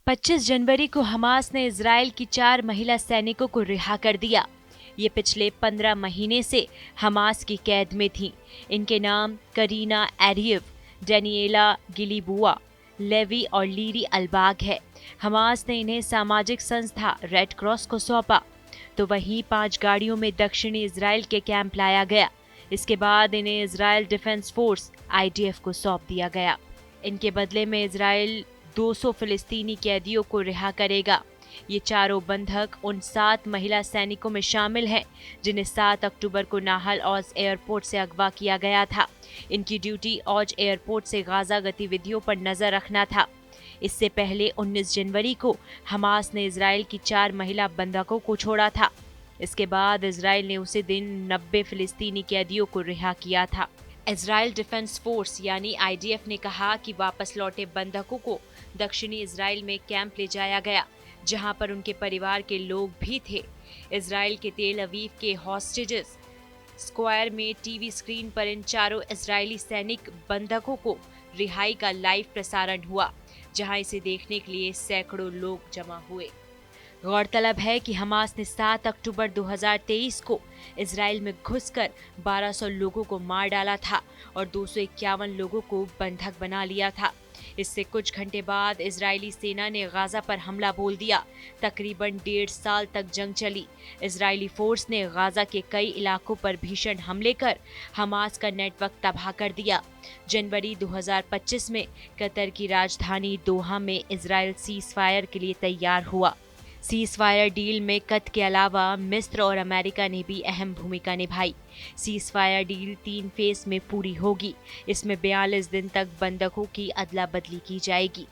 25 जनवरी को हमास ने इजराइल की 4 महिला सैनिकों को रिहा कर दिया। ये पिछले 15 महीने से हमास की कैद में थीं। इनके नाम करीना एरियव, डेनिएला गिलीबुआ, लेवी और लीरी अलबाग है। हमास ने इन्हें सामाजिक संस्था रेड क्रॉस को सौंपा, तो वहीं 5 गाड़ियों में दक्षिणी इजराइल के कैंप लाया गया। इसके बाद इन्हें इजराइल डिफेंस फोर्स IDF को सौंप दिया गया। इनके बदले में इजराइल 200 फिलिस्तीनी कैदियों को रिहा करेगा। ये चारों बंधक उन 7 महिला सैनिकों में शामिल हैं जिन्हें 7 अक्टूबर को नाहल औज एयरपोर्ट से अगवा किया गया था। इनकी ड्यूटी औज एयरपोर्ट से गाजा गतिविधियों पर नजर रखना था। इससे पहले 19 जनवरी को हमास ने इजराइल की 4 महिला बंधकों को छोड़ा था। इसके बाद इजराइल ने उसी दिन 90 फिलिस्तीनी कैदियों को रिहा किया था। इजराइल डिफेंस फोर्स यानी IDF ने कहा कि वापस लौटे बंधकों को दक्षिणी इजराइल में कैंप ले जाया गया, जहां पर उनके परिवार के लोग भी थे। इजराइल के तेल अवीव के हॉस्टेजेस स्क्वायर में टीवी स्क्रीन पर इन चारों इजरायली सैनिक बंधकों को रिहाई का लाइव प्रसारण हुआ, जहां इसे देखने के लिए सैकड़ों लोग जमा हुए। गौरतलब है कि हमास ने 7 अक्टूबर 2023 को इजराइल में घुसकर 1200 लोगों को मार डाला था और 251 लोगों को बंधक बना लिया था। इससे कुछ घंटे बाद इजरायली सेना ने गाजा पर हमला बोल दिया। तकरीबन 1.5 साल तक जंग चली। इजरायली फोर्स ने गाजा के कई इलाकों पर भीषण हमले कर हमास का नेटवर्क तबाह कर दिया। जनवरी 2025 में कतर की राजधानी दोहा में इजराइल सीज फायर के लिए तैयार हुआ। सीज फायर डील में कतर के अलावा मिस्र और अमेरिका ने भी अहम भूमिका निभाई। सीज फायर डील 3 फेज में पूरी होगी। इसमें 42 दिन तक बंधकों की अदला बदली की जाएगी।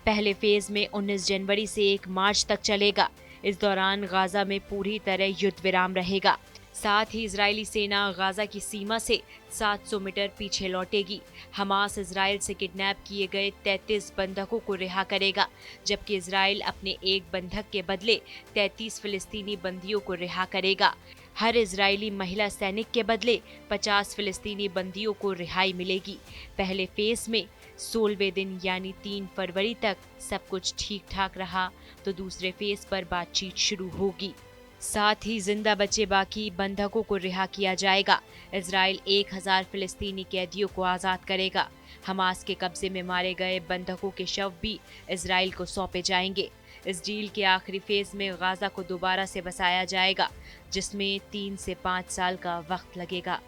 पहले फेज में 19 जनवरी से 1 मार्च तक चलेगा। इस दौरान गाजा में पूरी तरह युद्ध विराम रहेगा। साथ ही इजरायली सेना गाजा की सीमा से 700 मीटर पीछे लौटेगी। हमास इजराइल से किडनैप किए गए 33 बंधकों को रिहा करेगा, जबकि इजराइल अपने एक बंधक के बदले 33 फिलिस्तीनी बंदियों को रिहा करेगा। हर इजरायली महिला सैनिक के बदले 50 फिलिस्तीनी बंदियों को रिहाई मिलेगी। पहले फेज में 16वें दिन यानी 3 फरवरी तक सब कुछ ठीक ठाक रहा, तो दूसरे फेज पर बातचीत शुरू होगी। साथ ही जिंदा बचे बाकी बंधकों को रिहा किया जाएगा। इजराइल 1000 फिलिस्तीनी कैदियों को आज़ाद करेगा। हमास के कब्जे में मारे गए बंधकों के शव भी इजराइल को सौंपे जाएंगे। इस डील के आखिरी फेज में गाजा को दोबारा से बसाया जाएगा, जिसमें 3 से 5 साल का वक्त लगेगा।